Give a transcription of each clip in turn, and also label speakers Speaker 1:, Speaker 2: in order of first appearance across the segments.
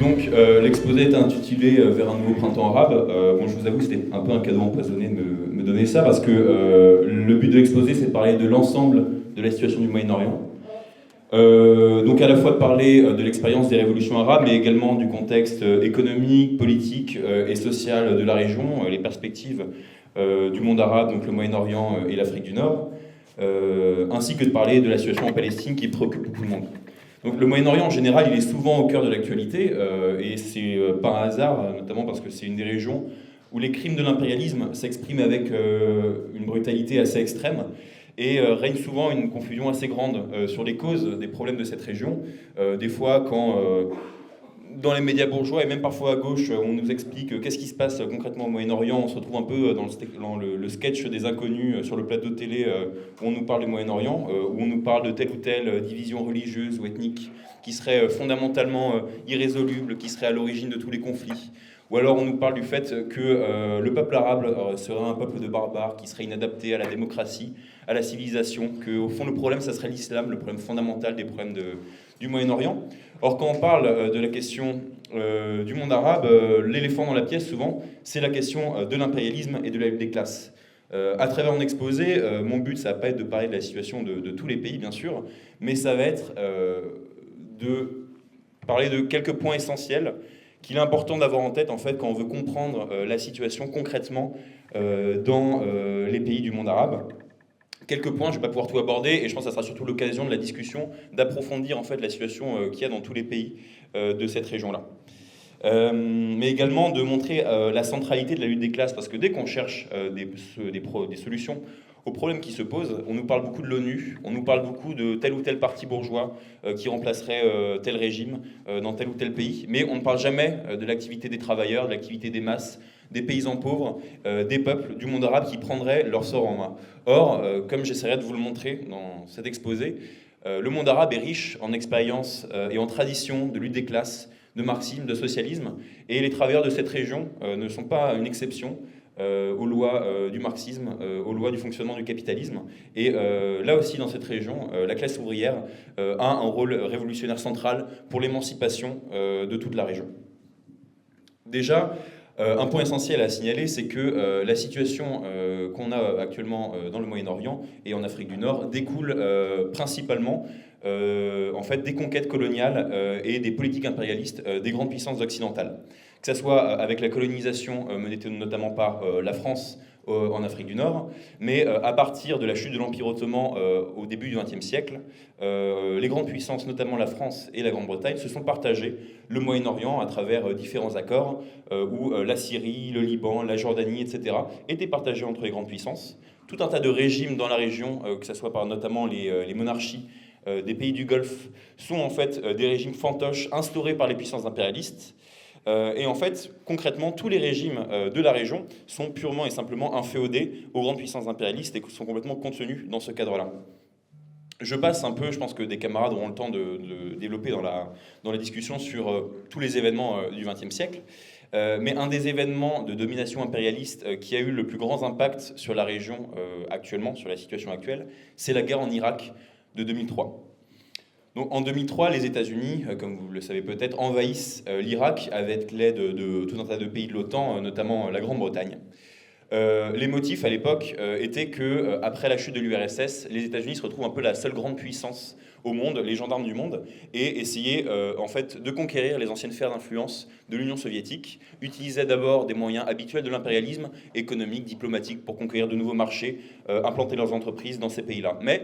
Speaker 1: Donc, l'exposé est intitulé Vers un nouveau printemps arabe. Bon, je vous avoue, c'était un peu un cadeau empoisonné de me donner ça, parce que le but de l'exposé, c'est de parler de l'ensemble de la situation du Moyen-Orient. Donc, à la fois de parler de l'expérience des révolutions arabes, mais également du contexte économique, politique et social de la région, les perspectives du monde arabe, donc le Moyen-Orient et l'Afrique du Nord, ainsi que de parler de la situation en Palestine qui préoccupe beaucoup de monde. Donc le Moyen-Orient en général, il est souvent au cœur de l'actualité, et c'est pas un hasard, notamment parce que c'est une des régions où les crimes de l'impérialisme s'expriment avec une brutalité assez extrême, et règne souvent une confusion assez grande sur les causes des problèmes de cette région. Des fois, quand dans les médias bourgeois et même parfois à gauche, on nous explique qu'est-ce qui se passe concrètement au Moyen-Orient. On se retrouve un peu dans le sketch des inconnus sur le plateau de télé où on nous parle du Moyen-Orient, où on nous parle de telle ou telle division religieuse ou ethnique qui serait fondamentalement irrésoluble, qui serait à l'origine de tous les conflits. Ou alors on nous parle du fait que le peuple arabe serait un peuple de barbares qui serait inadapté à la démocratie, à la civilisation, qu'au fond le problème ça serait l'islam, le problème fondamental des problèmes du Moyen-Orient. Or, quand on parle de la question du monde arabe, l'éléphant dans la pièce, souvent, c'est la question de l'impérialisme et de la lutte des classes. À travers mon exposé, mon but, ça va pas être de parler de la situation de tous les pays, bien sûr, mais ça va être de parler de quelques points essentiels qu'il est important d'avoir en tête, en fait, quand on veut comprendre la situation concrètement dans les pays du monde arabe. Quelques points, je ne vais pas pouvoir tout aborder, et je pense que ça sera surtout l'occasion de la discussion d'approfondir en fait la situation qu'il y a dans tous les pays de cette région-là. Mais également de montrer la centralité de la lutte des classes, parce que dès qu'on cherche des solutions aux problèmes qui se posent, on nous parle beaucoup de l'ONU, on nous parle beaucoup de tel ou tel parti bourgeois qui remplacerait tel régime dans tel ou tel pays, mais on ne parle jamais de l'activité des travailleurs, de l'activité des masses, des paysans pauvres, des peuples du monde arabe qui prendraient leur sort en main. Or, comme j'essaierai de vous le montrer dans cet exposé, le monde arabe est riche en expérience et en tradition de lutte des classes, de marxisme, de socialisme, et les travailleurs de cette région ne sont pas une exception aux lois du marxisme, aux lois du fonctionnement du capitalisme. Et là aussi, dans cette région, la classe ouvrière a un rôle révolutionnaire central pour l'émancipation de toute la région. Déjà, un point essentiel à signaler, c'est que la situation qu'on a actuellement dans le Moyen-Orient et en Afrique du Nord découle principalement en fait, des conquêtes coloniales et des politiques impérialistes des grandes puissances occidentales. Que ce soit avec la colonisation menée notamment par la France en Afrique du Nord, mais à partir de la chute de l'Empire ottoman au début du XXe siècle, les grandes puissances, notamment la France et la Grande-Bretagne, se sont partagées le Moyen-Orient à travers différents accords où la Syrie, le Liban, la Jordanie, etc. étaient partagés entre les grandes puissances. Tout un tas de régimes dans la région, que ce soit par notamment les monarchies des pays du Golfe, sont en fait des régimes fantoches instaurés par les puissances impérialistes. Et en fait, concrètement, tous les régimes de la région sont purement et simplement inféodés aux grandes puissances impérialistes et sont complètement contenus dans ce cadre-là. Je passe un peu, je pense que des camarades auront le temps de développer dans la discussion sur tous les événements du XXe siècle. Mais un des événements de domination impérialiste qui a eu le plus grand impact sur la région actuellement, sur la situation actuelle, c'est la guerre en Irak de 2003. Donc, en 2003, les États-Unis, comme vous le savez peut-être, envahissent l'Irak avec l'aide de tout un tas de pays de l'OTAN, notamment la Grande-Bretagne. Les motifs à l'époque étaient que, après la chute de l'URSS, les États-Unis se retrouvent un peu la seule grande puissance au monde, les gendarmes du monde, et essayaient en fait de conquérir les anciennes sphères d'influence de l'Union soviétique, utilisaient d'abord des moyens habituels de l'impérialisme économique, diplomatique, pour conquérir de nouveaux marchés, implanter leurs entreprises dans ces pays-là. Mais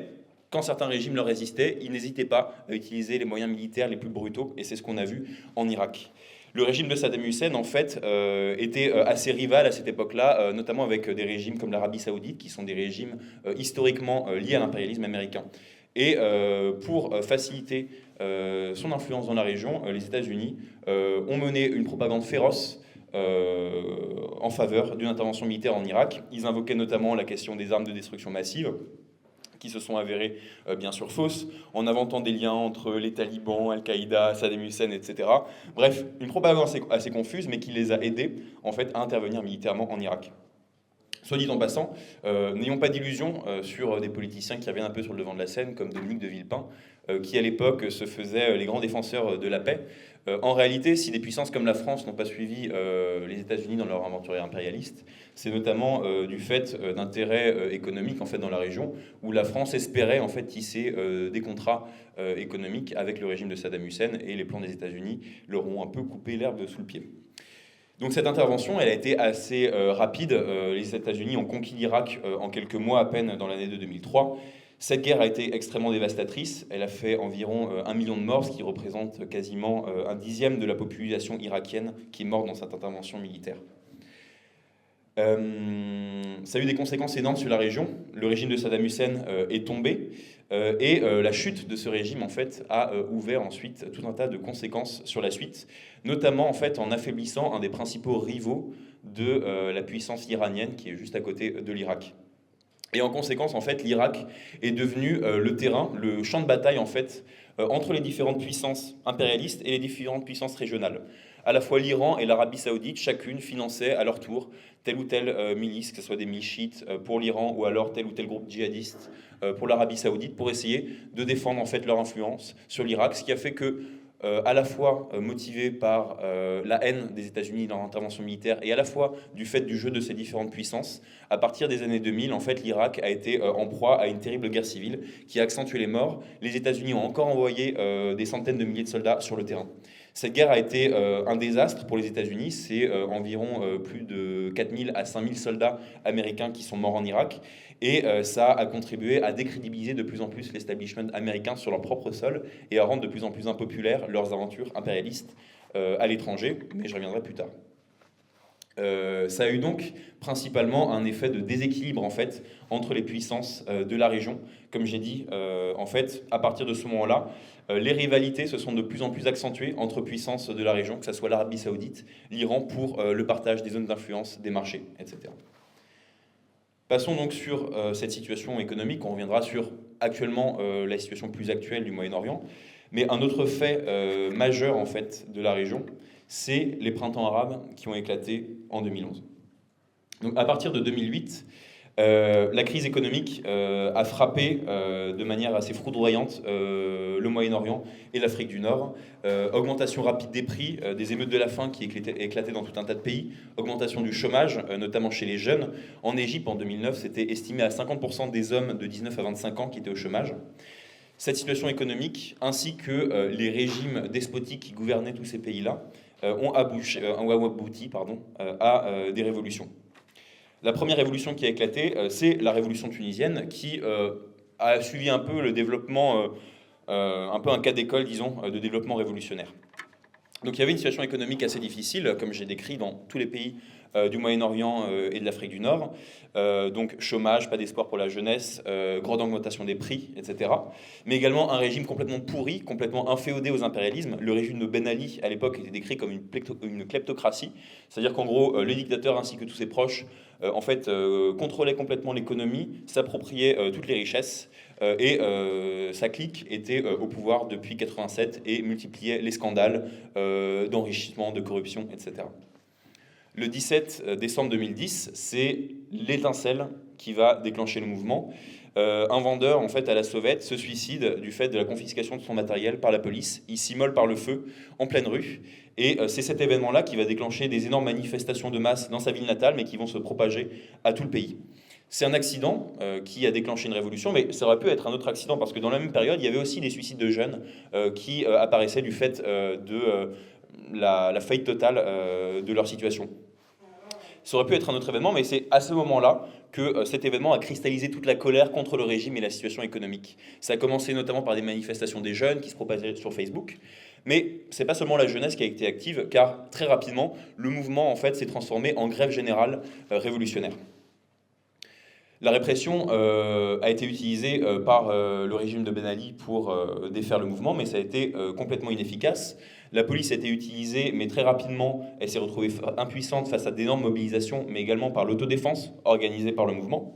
Speaker 1: quand certains régimes leur résistaient, ils n'hésitaient pas à utiliser les moyens militaires les plus brutaux, et c'est ce qu'on a vu en Irak. Le régime de Saddam Hussein, en fait, était assez rival à cette époque-là, notamment avec des régimes comme l'Arabie Saoudite, qui sont des régimes historiquement liés à l'impérialisme américain. Et pour faciliter son influence dans la région, les États-Unis ont mené une propagande féroce en faveur d'une intervention militaire en Irak. Ils invoquaient notamment la question des armes de destruction massive, qui se sont avérées bien sûr fausses, en inventant des liens entre les talibans, Al-Qaïda, Saddam Hussein, etc. Bref, une propagande assez confuse, mais qui les a aidés en fait, à intervenir militairement en Irak. Soit dit en passant, n'ayons pas d'illusions sur des politiciens qui reviennent un peu sur le devant de la scène, comme Dominique de Villepin, qui à l'époque se faisaient les grands défenseurs de la paix. En réalité, si des puissances comme la France n'ont pas suivi les États-Unis dans leur aventure impérialiste, c'est notamment du fait d'intérêts économiques en fait, dans la région, où la France espérait en fait, tisser des contrats économiques avec le régime de Saddam Hussein, et les plans des États-Unis leur ont un peu coupé l'herbe sous le pied. Donc cette intervention, elle a été assez rapide. Les États-Unis ont conquis l'Irak en quelques mois à peine dans l'année de 2003. Cette guerre a été extrêmement dévastatrice. Elle a fait environ 1 million de morts, ce qui représente quasiment un dixième de la population irakienne qui est morte dans cette intervention militaire. Ça a eu des conséquences énormes sur la région. Le régime de Saddam Hussein est tombé et la chute de ce régime en fait a ouvert ensuite tout un tas de conséquences sur la suite, notamment en fait en affaiblissant un des principaux rivaux de la puissance iranienne qui est juste à côté de l'Irak. Et en conséquence, en fait, l'Irak est devenu le terrain, le champ de bataille en fait entre les différentes puissances impérialistes et les différentes puissances régionales. À la fois l'Iran et l'Arabie Saoudite, chacune finançait à leur tour telle ou telle milice, que ce soit des milices chiites pour l'Iran ou alors tel ou tel groupe djihadiste pour l'Arabie Saoudite, pour essayer de défendre en fait leur influence sur l'Irak, ce qui a fait que à la fois motivé par la haine des États-Unis dans l'intervention militaire et à la fois du fait du jeu de ces différentes puissances, à partir des années 2000, en fait, l'Irak a été en proie à une terrible guerre civile qui a accentué les morts. Les États-Unis ont encore envoyé des centaines de milliers de soldats sur le terrain. Cette guerre a été un désastre pour les États-Unis. C'est environ plus de 4000 à 5000 soldats américains qui sont morts en Irak. Et ça a contribué à décrédibiliser de plus en plus l'establishment américain sur leur propre sol et à rendre de plus en plus impopulaires leurs aventures impérialistes à l'étranger. Mais je reviendrai plus tard. Ça a eu donc principalement un effet de déséquilibre en fait entre les puissances de la région. Comme j'ai dit, en fait, à partir de ce moment-là, les rivalités se sont de plus en plus accentuées entre puissances de la région, que ce soit l'Arabie Saoudite, l'Iran pour le partage des zones d'influence, des marchés, etc. Passons donc sur cette situation économique. On reviendra sur actuellement la situation plus actuelle du Moyen-Orient. Mais un autre fait majeur en fait de la région, c'est les printemps arabes qui ont éclaté en 2011. Donc à partir de 2008, la crise économique a frappé de manière assez foudroyante le Moyen-Orient et l'Afrique du Nord. Augmentation rapide des prix, des émeutes de la faim qui éclataient dans tout un tas de pays, augmentation du chômage, notamment chez les jeunes. En Égypte, en 2009, c'était estimé à 50% des hommes de 19 à 25 ans qui étaient au chômage. Cette situation économique, ainsi que les régimes despotiques qui gouvernaient tous ces pays-là, ont abouti à des révolutions. La première révolution qui a éclaté, c'est la révolution tunisienne, qui a suivi un peu le développement, un peu un cas d'école, disons, de développement révolutionnaire. Donc il y avait une situation économique assez difficile, comme j'ai décrit dans tous les pays du Moyen-Orient et de l'Afrique du Nord. Donc chômage, pas d'espoir pour la jeunesse, grande augmentation des prix, etc. Mais également un régime complètement pourri, complètement inféodé aux impérialismes. Le régime de Ben Ali, à l'époque, était décrit comme une kleptocratie. C'est-à-dire qu'en gros, le dictateur ainsi que tous ses proches, en fait, contrôlaient complètement l'économie, s'appropriaient toutes les richesses, et sa clique était au pouvoir depuis 87 et multipliait les scandales d'enrichissement, de corruption, etc. Le 17 décembre 2010, c'est l'étincelle qui va déclencher le mouvement. Un vendeur, en fait, à la sauvette, se suicide du fait de la confiscation de son matériel par la police. Il s'immole par le feu en pleine rue. Et c'est cet événement-là qui va déclencher des énormes manifestations de masse dans sa ville natale, mais qui vont se propager à tout le pays. C'est un accident qui a déclenché une révolution, mais ça aurait pu être un autre accident, parce que dans la même période, il y avait aussi des suicides de jeunes qui apparaissaient du fait de la faillite totale de leur situation. Ça aurait pu être un autre événement, mais c'est à ce moment-là que cet événement a cristallisé toute la colère contre le régime et la situation économique. Ça a commencé notamment par des manifestations des jeunes qui se propagaient sur Facebook, mais c'est pas seulement la jeunesse qui a été active, car très rapidement, le mouvement en fait s'est transformé en grève générale révolutionnaire. La répression a été utilisée par le régime de Ben Ali pour défaire le mouvement, mais ça a été complètement inefficace. La police a été utilisée, mais très rapidement, elle s'est retrouvée impuissante face à d'énormes mobilisations, mais également par l'autodéfense organisée par le mouvement.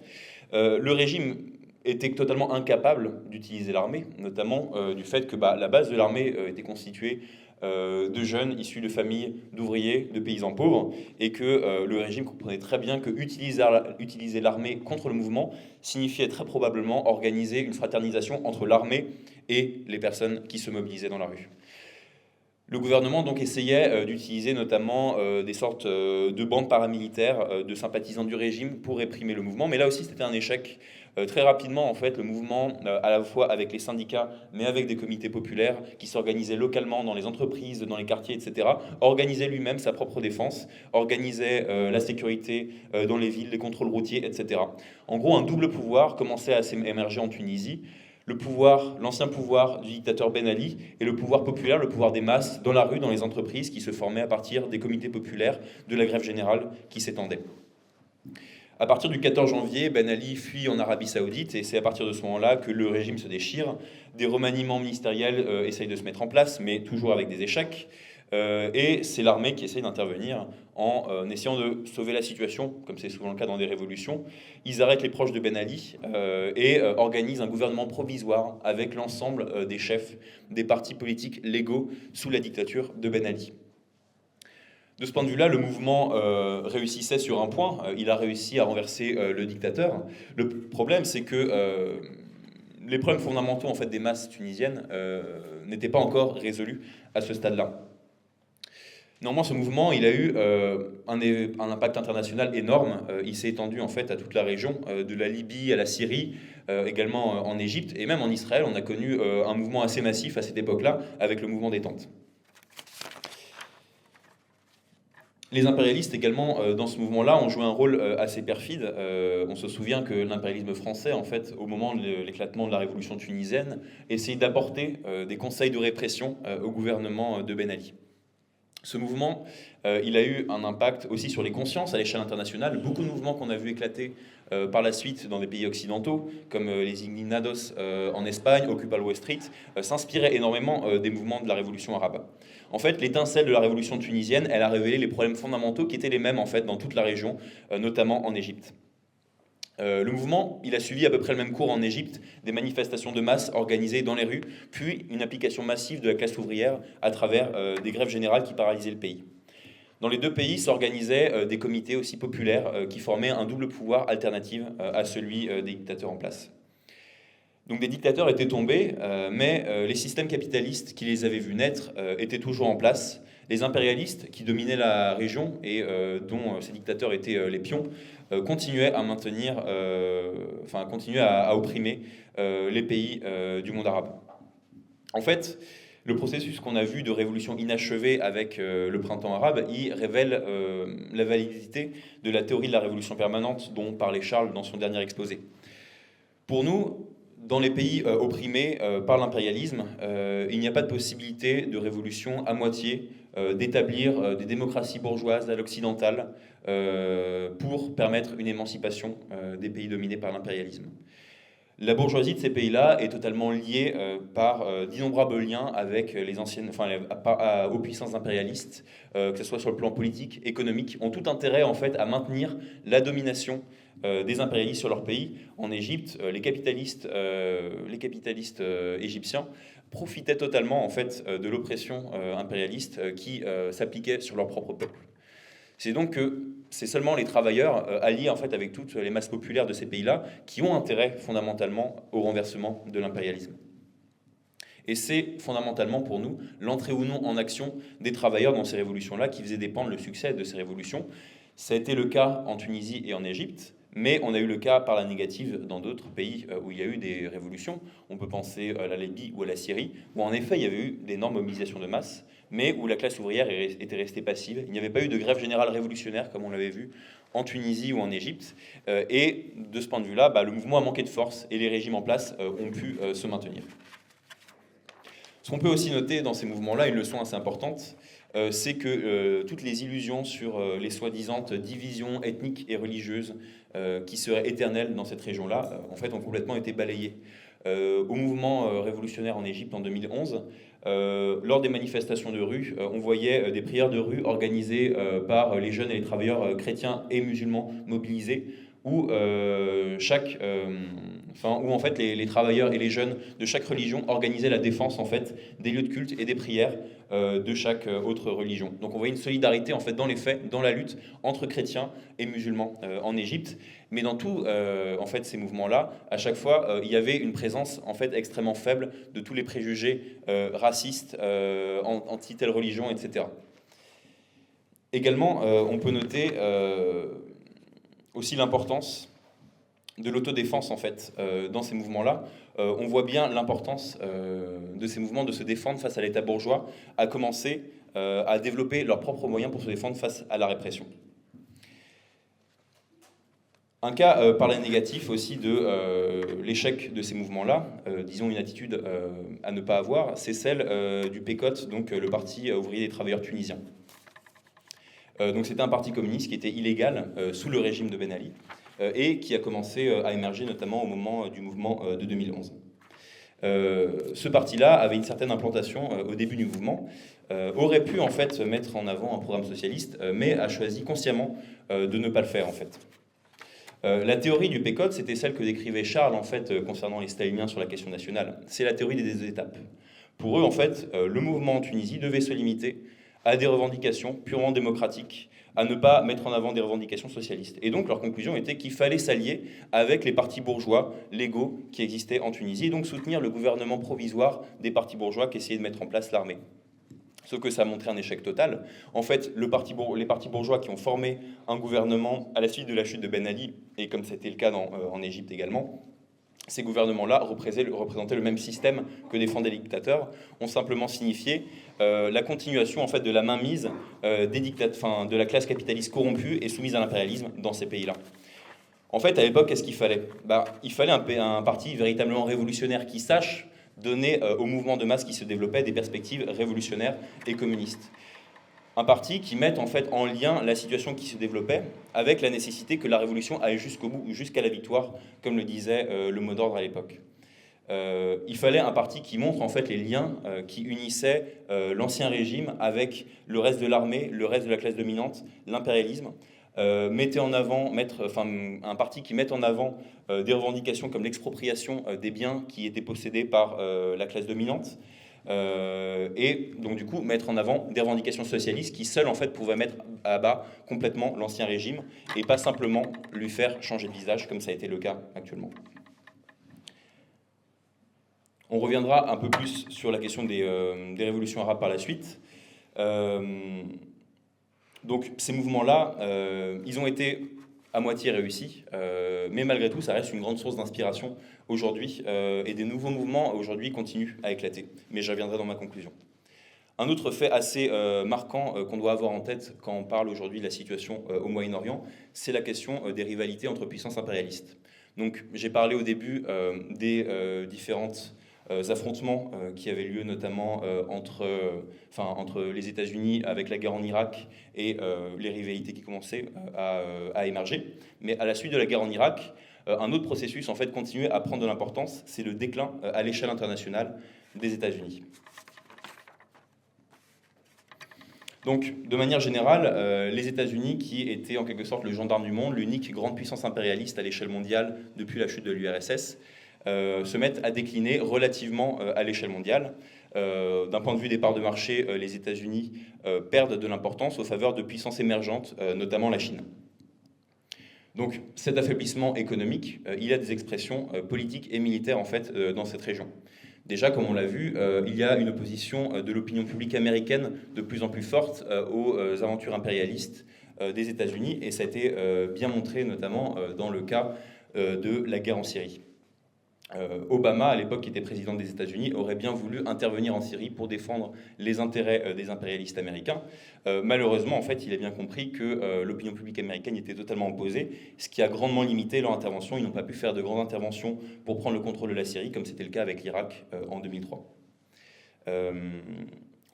Speaker 1: Le régime était totalement incapable d'utiliser l'armée, notamment du fait que la base de l'armée était constituée de jeunes issus de familles d'ouvriers, de paysans pauvres, et que le régime comprenait très bien que utiliser l'armée contre le mouvement signifiait très probablement organiser une fraternisation entre l'armée et les personnes qui se mobilisaient dans la rue. Le gouvernement donc essayait d'utiliser notamment des sortes de bandes paramilitaires de sympathisants du régime pour réprimer le mouvement, mais là aussi c'était un échec. Très rapidement, en fait, le mouvement, à la fois avec les syndicats, mais avec des comités populaires qui s'organisaient localement dans les entreprises, dans les quartiers, etc., organisait lui-même sa propre défense, organisait la sécurité dans les villes, les contrôles routiers, etc. En gros, un double pouvoir commençait à émerger en Tunisie. Le pouvoir, l'ancien pouvoir du dictateur Ben Ali, et le pouvoir populaire, le pouvoir des masses, dans la rue, dans les entreprises, qui se formaient à partir des comités populaires, de la grève générale qui s'étendait. À partir du 14 janvier, Ben Ali fuit en Arabie Saoudite, et c'est à partir de ce moment-là que le régime se déchire. Des remaniements ministériels essayent de se mettre en place, mais toujours avec des échecs. Et c'est l'armée qui essaye d'intervenir en essayant de sauver la situation, comme c'est souvent le cas dans des révolutions. Ils arrêtent les proches de Ben Ali et organisent un gouvernement provisoire avec l'ensemble des chefs des partis politiques légaux sous la dictature de Ben Ali. De ce point de vue-là, le mouvement réussissait sur un point. Il a réussi à renverser le dictateur. Le problème, c'est que les problèmes fondamentaux en fait, des masses tunisiennes n'étaient pas encore résolus à ce stade-là. Néanmoins, ce mouvement, il a eu un impact international énorme. Il s'est étendu en fait à toute la région, de la Libye à la Syrie, également en Égypte, et même en Israël. On a connu un mouvement assez massif à cette époque-là, avec le mouvement des tentes. Les impérialistes également, dans ce mouvement-là, ont joué un rôle assez perfide. On se souvient que l'impérialisme français, en fait, au moment de l'éclatement de la révolution tunisienne, essayait d'apporter des conseils de répression au gouvernement de Ben Ali. Ce mouvement, il a eu un impact aussi sur les consciences à l'échelle internationale. Beaucoup de mouvements qu'on a vu éclater par la suite dans des pays occidentaux, comme les Indignados en Espagne, Occupy Wall Street, s'inspiraient énormément des mouvements de la révolution arabe. En fait, l'étincelle de la révolution tunisienne, elle a révélé les problèmes fondamentaux qui étaient les mêmes en fait dans toute la région, notamment en Égypte. Le mouvement, il a suivi à peu près le même cours en Égypte, des manifestations de masse organisées dans les rues, puis une application massive de la classe ouvrière à travers des grèves générales qui paralysaient le pays. Dans les deux pays s'organisaient des comités aussi populaires qui formaient un double pouvoir alternatif à celui des dictateurs en place. Donc des dictateurs étaient tombés, mais les systèmes capitalistes qui les avaient vus naître étaient toujours en place. Les impérialistes qui dominaient la région et dont ces dictateurs étaient les pions continuaient à maintenir, continuaient à opprimer les pays du monde arabe. En fait, le processus qu'on a vu de révolution inachevée avec le printemps arabe, il révèle la validité de la théorie de la révolution permanente dont parlait Charles dans son dernier exposé. Pour nous, dans les pays opprimés par l'impérialisme, il n'y a pas de possibilité de révolution à moitié, d'établir des démocraties bourgeoises à l'occidental pour permettre une émancipation des pays dominés par l'impérialisme. La bourgeoisie de ces pays-là est totalement liée par d'innombrables liens avec les anciennes, aux puissances impérialistes, que ce soit sur le plan politique, économique, ont tout intérêt en fait à maintenir la domination des impérialistes sur leur pays. En Égypte, les capitalistes égyptiens profitaient totalement en fait de l'oppression impérialiste qui s'appliquait sur leur propre peuple. C'est donc que c'est seulement les travailleurs alliés en fait avec toutes les masses populaires de ces pays-là qui ont intérêt fondamentalement au renversement de l'impérialisme. Et c'est fondamentalement pour nous l'entrée ou non en action des travailleurs dans ces révolutions-là qui faisait dépendre le succès de ces révolutions. Ça a été le cas en Tunisie et en Égypte, mais on a eu le cas par la négative dans d'autres pays où il y a eu des révolutions. On peut penser à la Libye ou à la Syrie, où en effet il y avait eu d'énormes mobilisations de masse, mais où la classe ouvrière était restée passive. Il n'y avait pas eu de grève générale révolutionnaire comme on l'avait vu en Tunisie ou en Égypte. Et de ce point de vue-là, le mouvement a manqué de force et les régimes en place ont pu se maintenir. Ce qu'on peut aussi noter dans ces mouvements-là, une leçon assez importante, c'est que toutes les illusions sur les soi-disant divisions ethniques et religieuses qui seraient éternelles dans cette région-là, en fait, ont complètement été balayées. Au mouvement révolutionnaire en Égypte en 2011, lors des manifestations de rue, on voyait des prières de rue organisées par les jeunes et les travailleurs chrétiens et musulmans mobilisés, où chaque où en fait les travailleurs et les jeunes de chaque religion organisaient la défense en fait des lieux de culte et des prières de chaque autre religion. Donc on voyait une solidarité en fait dans les faits, dans la lutte entre chrétiens et musulmans en Égypte. Mais dans tous en fait ces mouvements-là, à chaque fois il y avait une présence en fait extrêmement faible de tous les préjugés racistes, anti telle religion, etc. Également, on peut noter aussi l'importance de l'autodéfense en fait dans ces mouvements-là. On voit bien l'importance de ces mouvements de se défendre face à l'État bourgeois, à commencer à développer leurs propres moyens pour se défendre face à la répression. Un cas par la négatif aussi de l'échec de ces mouvements-là, disons une attitude à ne pas avoir, c'est celle du PKOT, donc le Parti ouvrier des travailleurs tunisiens. Donc c'était un parti communiste qui était illégal sous le régime de Ben Ali et qui a commencé à émerger notamment au moment du mouvement de 2011. Ce parti-là avait une certaine implantation au début du mouvement, aurait pu en fait mettre en avant un programme socialiste, mais a choisi consciemment de ne pas le faire en fait. La théorie du PKOT, c'était celle que décrivait Charles en fait concernant les staliniens sur la question nationale. C'est la théorie des deux étapes. Pour eux en fait, le mouvement en Tunisie devait se limiter à des revendications purement démocratiques, à ne pas mettre en avant des revendications socialistes. Et donc leur conclusion était qu'il fallait s'allier avec les partis bourgeois légaux qui existaient en Tunisie, et donc soutenir le gouvernement provisoire des partis bourgeois qui essayaient de mettre en place l'armée. Ce que ça a montré un échec total. En fait, les partis bourgeois qui ont formé un gouvernement à la suite de la chute de Ben Ali, et comme c'était le cas en Égypte également, ces gouvernements-là représentaient le même système que défendaient les dictateurs, ont simplement signifié la continuation en fait, de la mainmise de la classe capitaliste corrompue et soumise à l'impérialisme dans ces pays-là. En fait, à l'époque, qu'est-ce qu'il fallait ? Il fallait un parti véritablement révolutionnaire qui sache donner au mouvement de masse qui se développait des perspectives révolutionnaires et communistes. Un parti qui mette en fait en lien la situation qui se développait avec la nécessité que la révolution aille jusqu'au bout, jusqu'à la victoire, comme le disait le mot d'ordre à l'époque. Il fallait un parti qui montre en fait les liens qui unissaient l'ancien régime avec le reste de l'armée, le reste de la classe dominante, l'impérialisme. Un parti qui mette en avant des revendications comme l'expropriation des biens qui étaient possédés par la classe dominante. Et donc du coup mettre en avant des revendications socialistes qui seules en fait pouvaient mettre à bas complètement l'ancien régime et pas simplement lui faire changer de visage comme ça a été le cas actuellement. On reviendra un peu plus sur la question des révolutions arabes par la suite. Donc ces mouvements-là, ils ont été à moitié réussis, mais malgré tout, ça reste une grande source d'inspiration aujourd'hui, et des nouveaux mouvements aujourd'hui continuent à éclater. Mais j'y reviendrai dans ma conclusion. Un autre fait assez marquant qu'on doit avoir en tête quand on parle aujourd'hui de la situation au Moyen-Orient, c'est la question des rivalités entre puissances impérialistes. Donc j'ai parlé au début des différentes affrontements qui avaient lieu notamment entre les États-Unis avec la guerre en Irak et les rivalités qui commençaient à émerger. Mais à la suite de la guerre en Irak, un autre processus en fait continuait à prendre de l'importance, c'est le déclin à l'échelle internationale des États-Unis. Donc, de manière générale, les États-Unis, qui étaient en quelque sorte le gendarme du monde, l'unique grande puissance impérialiste à l'échelle mondiale depuis la chute de l'URSS, se mettent à décliner relativement à l'échelle mondiale. D'un point de vue des parts de marché, les États-Unis perdent de l'importance aux faveurs de puissances émergentes, notamment la Chine. Donc cet affaiblissement économique, il a des expressions politiques et militaires en fait dans cette région. Déjà, comme on l'a vu, il y a une opposition de l'opinion publique américaine de plus en plus forte aux aventures impérialistes des États-Unis, et ça a été bien montré notamment dans le cas de la guerre en Syrie. Obama, à l'époque qui était président des États-Unis, aurait bien voulu intervenir en Syrie pour défendre les intérêts des impérialistes américains. Malheureusement, en fait, il a bien compris que l'opinion publique américaine était totalement opposée, ce qui a grandement limité leur intervention. Ils n'ont pas pu faire de grandes interventions pour prendre le contrôle de la Syrie, comme c'était le cas avec l'Irak en 2003.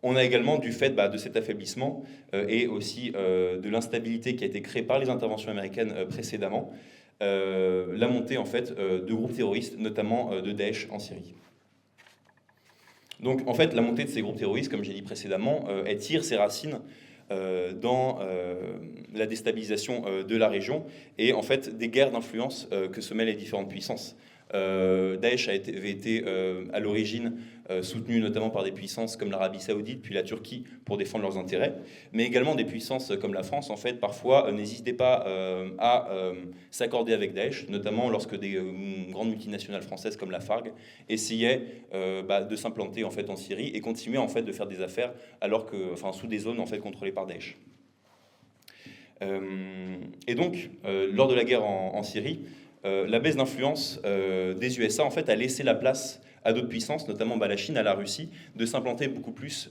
Speaker 1: On a également, du fait de cet affaiblissement et aussi de l'instabilité qui a été créée par les interventions américaines précédemment, la montée en fait de groupes terroristes, notamment de Daesh en Syrie. Donc en fait, la montée de ces groupes terroristes, comme j'ai dit précédemment, elle tire ses racines dans la déstabilisation de la région et en fait des guerres d'influence que se mêlent les différentes puissances. Daesh avait été à l'origine soutenu notamment par des puissances comme l'Arabie Saoudite puis la Turquie pour défendre leurs intérêts, mais également des puissances comme la France, en fait, parfois n'hésitaient pas à s'accorder avec Daesh, notamment lorsque des grandes multinationales françaises comme la Farc essayaient de s'implanter en fait en Syrie et continuer en fait de faire des affaires alors que, enfin, sous des zones en fait contrôlées par Daesh. Et donc, lors de la guerre en Syrie, la baisse d'influence des USA en fait a laissé la place à d'autres puissances, notamment la Chine, à la Russie, de s'implanter beaucoup plus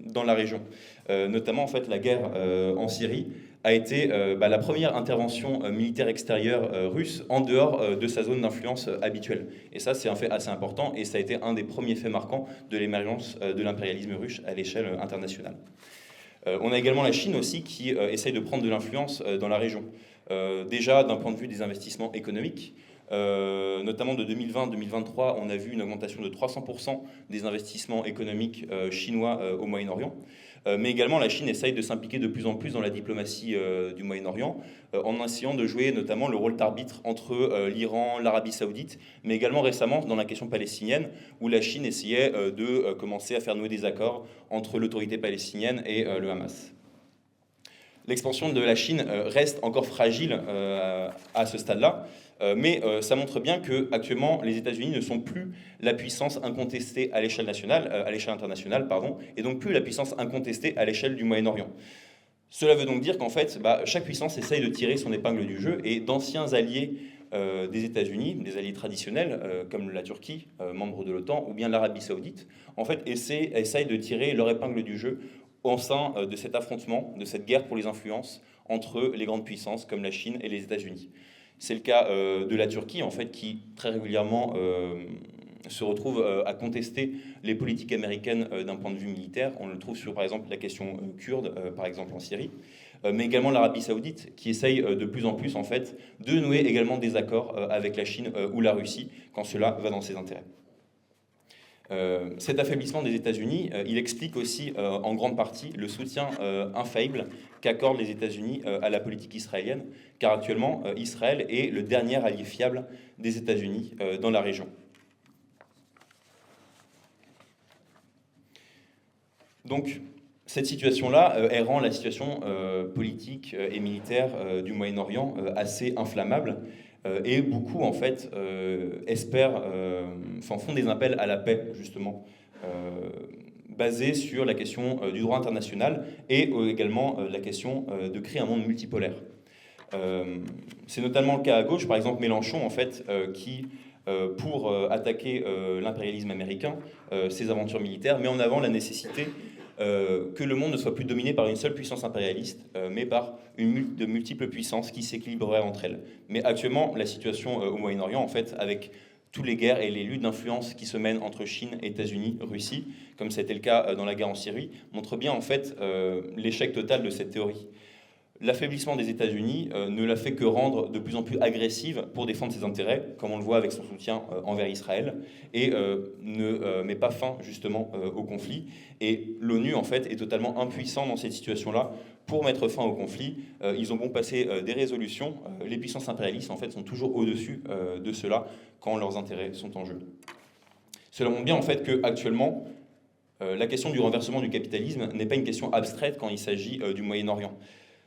Speaker 1: dans la région. Notamment, en fait, la guerre en Syrie a été la première intervention militaire extérieure russe en dehors de sa zone d'influence habituelle. Et ça, c'est un fait assez important, et ça a été un des premiers faits marquants de l'émergence de l'impérialisme russe à l'échelle internationale. On a également la Chine aussi qui essaye de prendre de l'influence dans la région. Déjà, d'un point de vue des investissements économiques, notamment de 2020-2023, on a vu une augmentation de 300% des investissements économiques chinois au Moyen-Orient. Mais également, la Chine essaye de s'impliquer de plus en plus dans la diplomatie du Moyen-Orient, en essayant de jouer notamment le rôle d'arbitre entre l'Iran, l'Arabie Saoudite, mais également récemment dans la question palestinienne, où la Chine essayait de commencer à faire nouer des accords entre l'autorité palestinienne et le Hamas. L'expansion de la Chine reste encore fragile à ce stade-là, mais ça montre bien que actuellement les États-Unis ne sont plus la puissance incontestée à l'échelle internationale, et donc plus la puissance incontestée à l'échelle du Moyen-Orient. Cela veut donc dire qu'en fait, chaque puissance essaye de tirer son épingle du jeu, et d'anciens alliés des États-Unis, des alliés traditionnels comme la Turquie, membre de l'OTAN, ou bien l'Arabie Saoudite, en fait, essayent de tirer leur épingle du jeu au sein de cet affrontement, de cette guerre pour les influences entre les grandes puissances comme la Chine et les États-Unis. C'est le cas de la Turquie, en fait, qui très régulièrement se retrouve à contester les politiques américaines d'un point de vue militaire. On le trouve sur, par exemple, la question kurde, par exemple en Syrie, mais également l'Arabie Saoudite, qui essaye de plus en plus, en fait, de nouer également des accords avec la Chine ou la Russie, quand cela va dans ses intérêts. Cet affaiblissement des États-Unis, il explique aussi en grande partie le soutien infaillible qu'accordent les États-Unis à la politique israélienne, car actuellement, Israël est le dernier allié fiable des États-Unis dans la région. Donc, cette situation-là, elle rend la situation politique et militaire du Moyen-Orient assez inflammable. Et beaucoup, en fait, font des appels à la paix, justement, basés sur la question du droit international et également la question de créer un monde multipolaire. C'est notamment le cas à gauche, par exemple Mélenchon, en fait, qui, pour attaquer l'impérialisme américain, ses aventures militaires, met en avant la nécessité que le monde ne soit plus dominé par une seule puissance impérialiste, mais par de multiples puissances qui s'équilibreraient entre elles. Mais actuellement, la situation au Moyen-Orient, en fait, avec toutes les guerres et les luttes d'influence qui se mènent entre Chine, États-Unis, Russie, comme c'était le cas dans la guerre en Syrie, montre bien, en fait, l'échec total de cette théorie. L'affaiblissement des États-Unis ne l'a fait que rendre de plus en plus agressive pour défendre ses intérêts, comme on le voit avec son soutien envers Israël, et ne met pas fin justement au conflit. Et l'ONU, en fait, est totalement impuissant dans cette situation-là pour mettre fin au conflit. Ils ont bon passé des résolutions. Les puissances impérialistes, en fait, sont toujours au-dessus de cela quand leurs intérêts sont en jeu. Cela montre bien, en fait, qu'actuellement, la question du renversement du capitalisme n'est pas une question abstraite quand il s'agit du Moyen-Orient.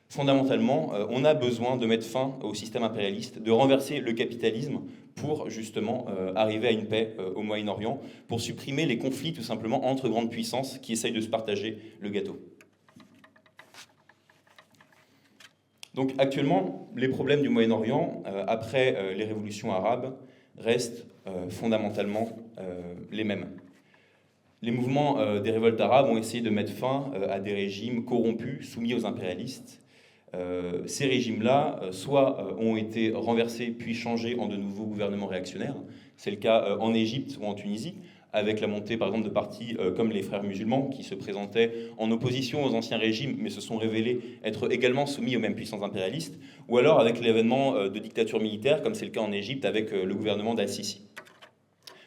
Speaker 1: Fondamentalement, on a besoin de mettre fin au système impérialiste, de renverser le capitalisme pour justement arriver à une paix au Moyen-Orient, pour supprimer les conflits tout simplement entre grandes puissances qui essayent de se partager le gâteau. Donc actuellement, les problèmes du Moyen-Orient, après les révolutions arabes, restent fondamentalement les mêmes. Les mouvements des révoltes arabes ont essayé de mettre fin à des régimes corrompus, soumis aux impérialistes. Ces régimes-là, soit ont été renversés puis changés en de nouveaux gouvernements réactionnaires. C'est le cas en Égypte ou en Tunisie, avec la montée par exemple de partis comme les Frères musulmans, qui se présentaient en opposition aux anciens régimes, mais se sont révélés être également soumis aux mêmes puissances impérialistes, ou alors avec l'avènement de dictatures militaires, comme c'est le cas en Égypte avec le gouvernement d'Al-Sisi.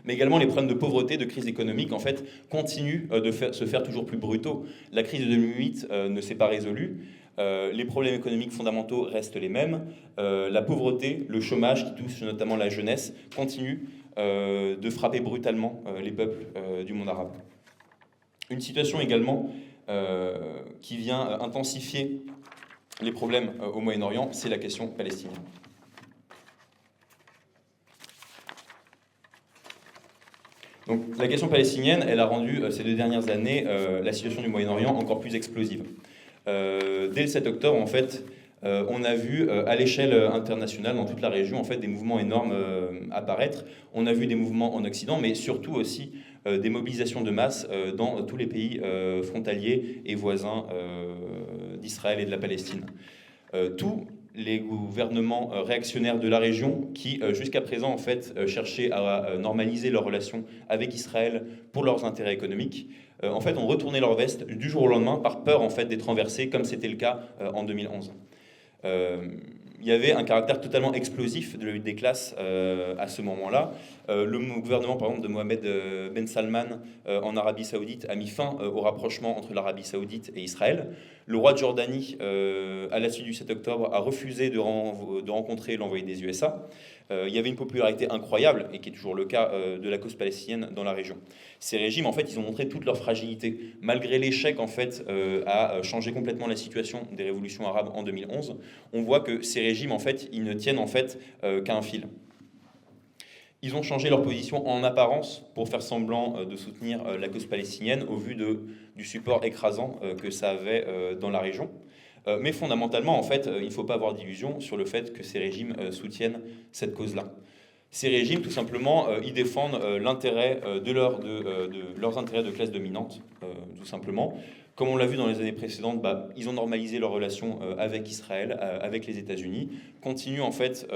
Speaker 1: Mais également les problèmes de pauvreté, de crise économique, en fait, continuent de se faire toujours plus brutaux. La crise de 2008 ne s'est pas résolue. Les problèmes économiques fondamentaux restent les mêmes. La pauvreté, le chômage qui touche notamment la jeunesse, continue de frapper brutalement les peuples du monde arabe. Une situation également qui vient intensifier les problèmes au Moyen-Orient, c'est la question palestinienne. Donc, la question palestinienne, elle a rendu ces 2 dernières années la situation du Moyen-Orient encore plus explosive. Dès le 7 octobre, en fait, on a vu à l'échelle internationale, dans toute la région, en fait, des mouvements énormes apparaître. On a vu des mouvements en Occident, mais surtout aussi des mobilisations de masse dans tous les pays frontaliers et voisins d'Israël et de la Palestine. Tous les gouvernements réactionnaires de la région qui, jusqu'à présent, en fait, cherchaient à normaliser leurs relations avec Israël pour leurs intérêts économiques, en fait, ont retourné leur veste du jour au lendemain par peur, en fait, d'être renversés, comme c'était le cas en 2011. Il y avait un caractère totalement explosif de la lutte des classes à ce moment-là. Le gouvernement, par exemple, de Mohamed Ben Salman en Arabie Saoudite a mis fin au rapprochement entre l'Arabie Saoudite et Israël. Le roi de Jordanie, à la suite du 7 octobre, a refusé de rencontrer l'envoyé des USA. Il y avait une popularité incroyable, et qui est toujours le cas, de la cause palestinienne dans la région. Ces régimes, en fait, ils ont montré toute leur fragilité. Malgré l'échec, en fait, à changer complètement la situation des révolutions arabes en 2011, on voit que ces régimes, en fait, ils ne tiennent en fait qu'à un fil. Ils ont changé leur position en apparence pour faire semblant de soutenir la cause palestinienne au vu du support écrasant que ça avait dans la région. Mais fondamentalement, en fait, il ne faut pas avoir d'illusion sur le fait que ces régimes soutiennent cette cause-là. Ces régimes, tout simplement, ils défendent l'intérêt de leurs intérêts de classe dominante, tout simplement. Comme on l'a vu dans les années précédentes, ils ont normalisé leurs relations avec Israël, avec les États-Unis, continuent en fait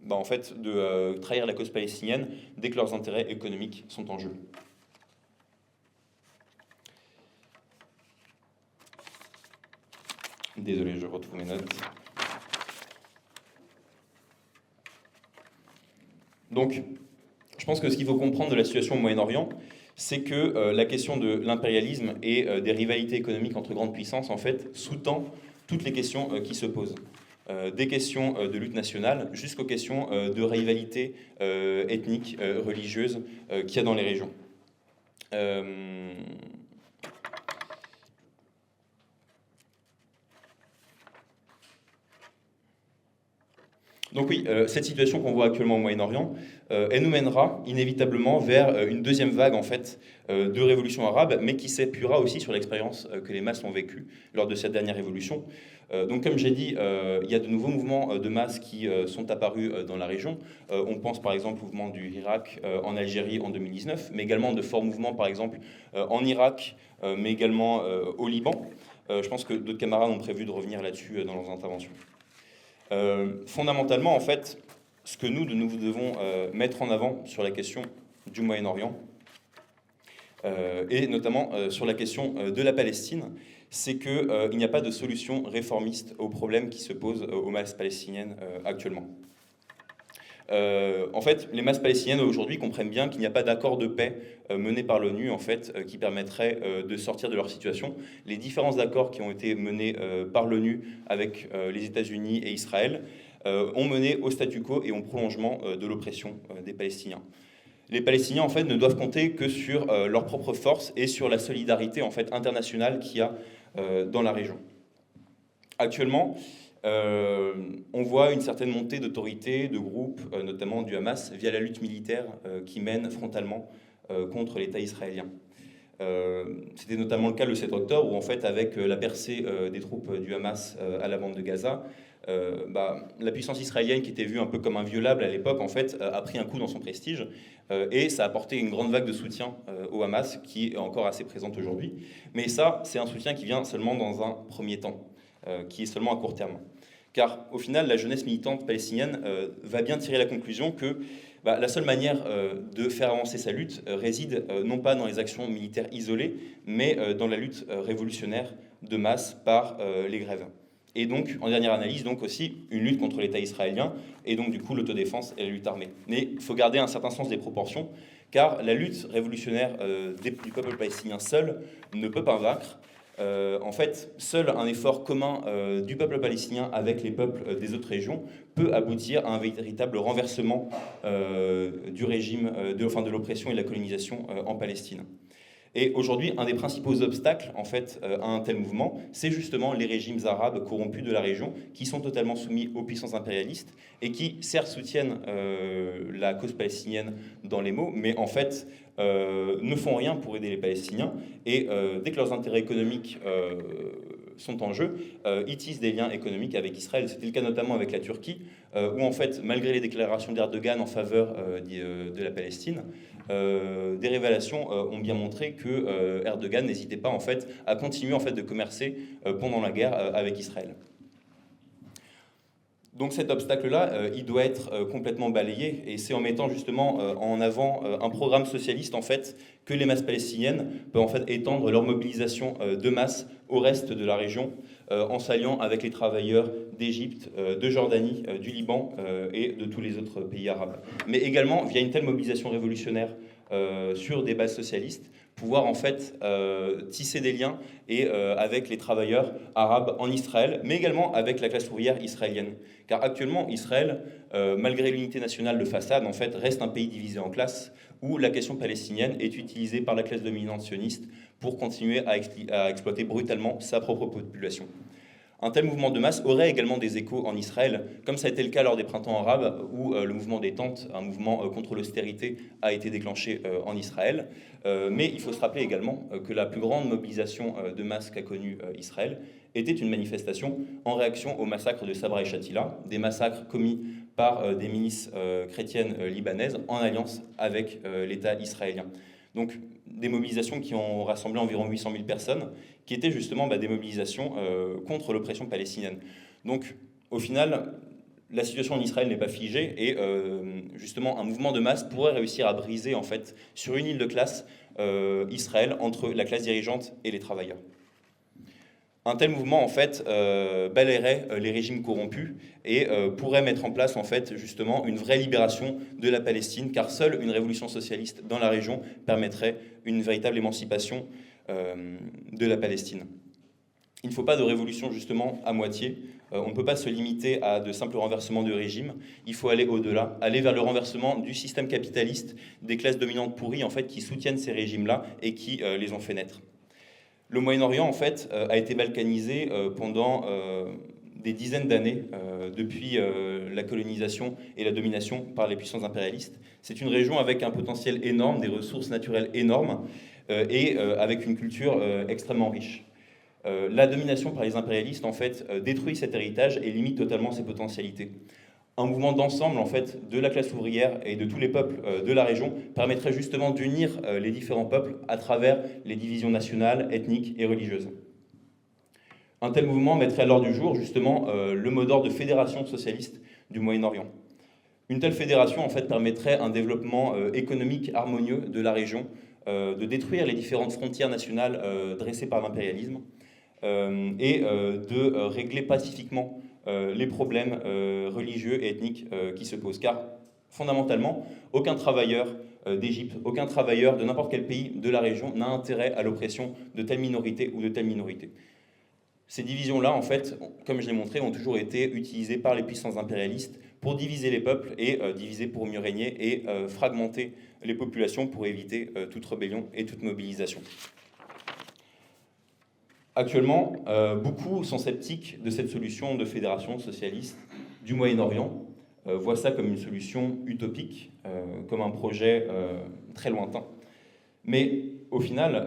Speaker 1: de trahir la cause palestinienne dès que leurs intérêts économiques sont en jeu. Désolé, je retrouve mes notes. Donc, je pense que ce qu'il faut comprendre de la situation au Moyen-Orient, c'est que la question de l'impérialisme et des rivalités économiques entre grandes puissances, en fait, sous-tend toutes les questions qui se posent. Des questions de lutte nationale jusqu'aux questions de rivalité ethnique, religieuse qu'il y a dans les régions. Donc oui, cette situation qu'on voit actuellement au Moyen-Orient, elle nous mènera inévitablement vers une deuxième vague en fait de révolution arabe, mais qui s'appuiera aussi sur l'expérience que les masses ont vécue lors de cette dernière révolution. Donc comme j'ai dit, il y a de nouveaux mouvements de masse qui sont apparus dans la région. On pense par exemple au mouvement du Irak en Algérie en 2019, mais également de forts mouvements par exemple en Irak, mais également au Liban. Je pense que d'autres camarades ont prévu de revenir là-dessus dans leurs interventions. Fondamentalement, en fait, ce que nous devons mettre en avant sur la question du Moyen-Orient, et notamment sur la question de la Palestine, c'est qu'il n'y a pas de solution réformiste aux problèmes qui se posent aux masses palestiniennes actuellement. En fait, les masses palestiniennes aujourd'hui comprennent bien qu'il n'y a pas d'accord de paix mené par l'ONU en fait, qui permettrait de sortir de leur situation. Les différents accords qui ont été menés par l'ONU avec les États-Unis et Israël ont mené au statu quo et au prolongement de l'oppression des Palestiniens. Les Palestiniens en fait ne doivent compter que sur leur propre force et sur la solidarité en fait internationale qu'il y a dans la région. Actuellement, on voit une certaine montée d'autorité, de groupes, notamment du Hamas, via la lutte militaire qui mène frontalement contre l'État israélien. C'était notamment le cas le 7 octobre, où en fait, avec la percée des troupes du Hamas à la bande de Gaza, la puissance israélienne, qui était vue un peu comme inviolable à l'époque, en fait, a pris un coup dans son prestige, et ça a apporté une grande vague de soutien au Hamas, qui est encore assez présente aujourd'hui. Mais ça, c'est un soutien qui vient seulement dans un premier temps, qui est seulement à court terme. Car au final, la jeunesse militante palestinienne va bien tirer la conclusion que la seule manière de faire avancer sa lutte réside non pas dans les actions militaires isolées, mais dans la lutte révolutionnaire de masse par les grèves. Et donc, en dernière analyse, donc aussi une lutte contre l'État israélien, et donc du coup l'autodéfense et la lutte armée. Mais il faut garder un certain sens des proportions, car la lutte révolutionnaire du peuple palestinien seul ne peut pas vaincre. En fait, seul un effort commun du peuple palestinien avec les peuples des autres régions peut aboutir à un véritable renversement du régime, de l'oppression et de la colonisation en Palestine. Et aujourd'hui, un des principaux obstacles en fait, à un tel mouvement, c'est justement les régimes arabes corrompus de la région qui sont totalement soumis aux puissances impérialistes et qui, certes, soutiennent la cause palestinienne dans les mots, mais en fait ne font rien pour aider les Palestiniens. Et dès que leurs intérêts économiques sont en jeu, ils tissent des liens économiques avec Israël. C'était le cas notamment avec la Turquie, où en fait, malgré les déclarations d'Erdogan en faveur de la Palestine, des révélations ont bien montré que Erdogan n'hésitait pas en fait à continuer en fait de commercer pendant la guerre avec Israël. Donc cet obstacle-là, il doit être complètement balayé, et c'est en mettant justement en avant un programme socialiste en fait que les masses palestiniennes peuvent en fait étendre leur mobilisation de masse au reste de la région, en s'alliant avec les travailleurs d'Égypte, de Jordanie, du Liban et de tous les autres pays arabes. Mais également via une telle mobilisation révolutionnaire sur des bases socialistes, pouvoir en fait tisser des liens et avec les travailleurs arabes en Israël, mais également avec la classe ouvrière israélienne. Car actuellement, Israël, malgré l'unité nationale de façade, en fait, reste un pays divisé en classes, où la question palestinienne est utilisée par la classe dominante sioniste pour continuer à exploiter brutalement sa propre population. Un tel mouvement de masse aurait également des échos en Israël, comme ça a été le cas lors des printemps arabes, où le mouvement des tentes, un mouvement contre l'austérité, a été déclenché en Israël. Mais il faut se rappeler également que la plus grande mobilisation de masse qu'a connue Israël était une manifestation en réaction au massacre de Sabra et Shatila, des massacres commis par des milices chrétiennes libanaises en alliance avec l'État israélien. Donc des mobilisations qui ont rassemblé environ 800 000 personnes, qui étaient justement des mobilisations contre l'oppression palestinienne. Donc au final, la situation en Israël n'est pas figée, et justement un mouvement de masse pourrait réussir à briser en fait sur une île de classe Israël entre la classe dirigeante et les travailleurs. Un tel mouvement en fait balayerait les régimes corrompus et pourrait mettre en place en fait justement une vraie libération de la Palestine, car seule une révolution socialiste dans la région permettrait une véritable émancipation de la Palestine. Il ne faut pas de révolution justement à moitié. On ne peut pas se limiter à de simples renversements de régime. Il faut aller au-delà, aller vers le renversement du système capitaliste, des classes dominantes pourries en fait qui soutiennent ces régimes-là et qui les ont fait naître. Le Moyen-Orient, en fait, a été balkanisé pendant des dizaines d'années, depuis la colonisation et la domination par les puissances impérialistes. C'est une région avec un potentiel énorme, des ressources naturelles énormes, et avec une culture extrêmement riche. La domination par les impérialistes, en fait, détruit cet héritage et limite totalement ses potentialités. Un mouvement d'ensemble en fait, de la classe ouvrière et de tous les peuples de la région permettrait justement d'unir les différents peuples à travers les divisions nationales, ethniques et religieuses. Un tel mouvement mettrait à l'ordre du jour justement le mot d'ordre de fédération socialiste du Moyen-Orient. Une telle fédération en fait, permettrait un développement économique harmonieux de la région, de détruire les différentes frontières nationales dressées par l'impérialisme et de régler pacifiquement les problèmes religieux et ethniques qui se posent. Car, fondamentalement, aucun travailleur d'Égypte, aucun travailleur de n'importe quel pays de la région n'a intérêt à l'oppression de telle minorité ou de telle minorité. Ces divisions-là, en fait, comme je l'ai montré, ont toujours été utilisées par les puissances impérialistes pour diviser les peuples et diviser pour mieux régner et fragmenter les populations pour éviter toute rébellion et toute mobilisation. Actuellement, beaucoup sont sceptiques de cette solution de fédération socialiste du Moyen-Orient, voient ça comme une solution utopique, comme un projet très lointain. Mais au final,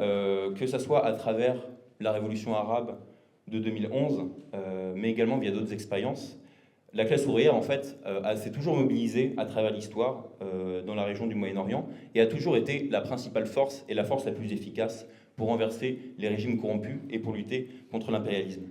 Speaker 1: que ce soit à travers la révolution arabe de 2011, mais également via d'autres expériences, la classe ouvrière, en fait, s'est toujours mobilisée à travers l'histoire dans la région du Moyen-Orient et a toujours été la principale force et la force la plus efficace pour renverser les régimes corrompus et pour lutter contre l'impérialisme.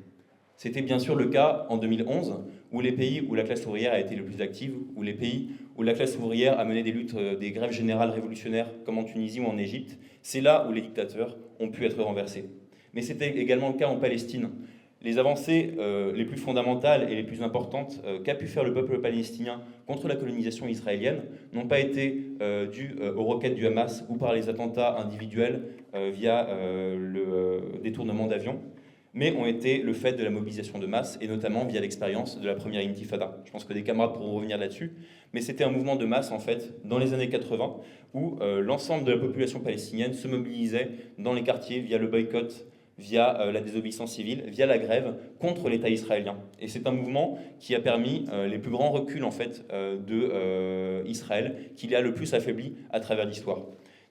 Speaker 1: C'était bien sûr le cas en 2011, où les pays où la classe ouvrière a été le plus active, où les pays où la classe ouvrière a mené des luttes, des grèves générales révolutionnaires, comme en Tunisie ou en Égypte, c'est là où les dictateurs ont pu être renversés. Mais c'était également le cas en Palestine. Les avancées les plus fondamentales et les plus importantes qu'a pu faire le peuple palestinien contre la colonisation israélienne n'ont pas été dues aux roquettes du Hamas ou par les attentats individuels via le détournement d'avions, mais ont été le fait de la mobilisation de masse, et notamment via l'expérience de la première intifada. Je pense que des camarades pourront revenir là-dessus, mais c'était un mouvement de masse, en fait, dans les années 80, où l'ensemble de la population palestinienne se mobilisait dans les quartiers via le boycott, via la désobéissance civile, via la grève contre l'État israélien. Et c'est un mouvement qui a permis les plus grands reculs, en fait, d'Israël, qui l'a le plus affaibli à travers l'histoire.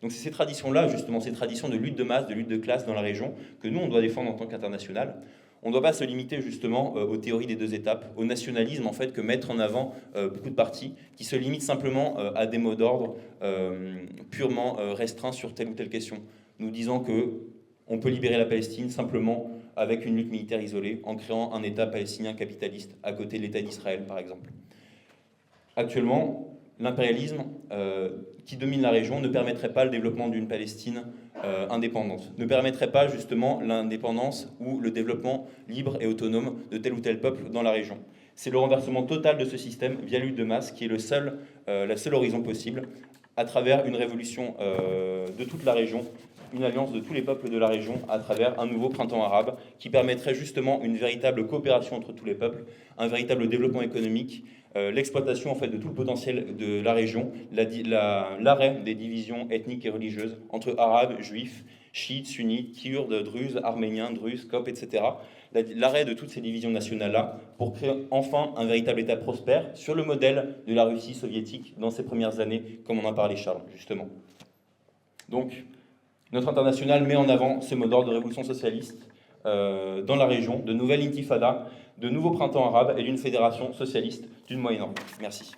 Speaker 1: Donc c'est ces traditions-là, justement, ces traditions de lutte de masse, de lutte de classe dans la région, que nous, on doit défendre en tant qu'international. On ne doit pas se limiter justement aux théories des deux étapes, au nationalisme en fait que mettent en avant beaucoup de partis, qui se limitent simplement à des mots d'ordre purement restreints sur telle ou telle question. Nous disons que on peut libérer la Palestine simplement avec une lutte militaire isolée, en créant un État palestinien capitaliste à côté de l'État d'Israël, par exemple. Actuellement, l'impérialisme qui domine la région ne permettrait pas le développement d'une Palestine indépendante, ne permettrait pas justement l'indépendance ou le développement libre et autonome de tel ou tel peuple dans la région. C'est le renversement total de ce système via lutte de masse qui est la seule horizon possible à travers une révolution de toute la région, une alliance de tous les peuples de la région à travers un nouveau printemps arabe qui permettrait justement une véritable coopération entre tous les peuples, un véritable développement économique, l'exploitation en fait de tout le potentiel de la région, l'arrêt des divisions ethniques et religieuses entre arabes, juifs, chiites, sunnites, kurdes, druzes, arméniens, druzes, coptes, etc. L'arrêt de toutes ces divisions nationales-là pour créer enfin un véritable État prospère sur le modèle de la Russie soviétique dans ses premières années, comme on en parlait Charles, justement. Donc, notre international met en avant ce mot d'ordre de révolution socialiste dans la région, de nouvelles intifadas, de nouveaux printemps arabes et d'une fédération socialiste du Moyen-Orient. Merci.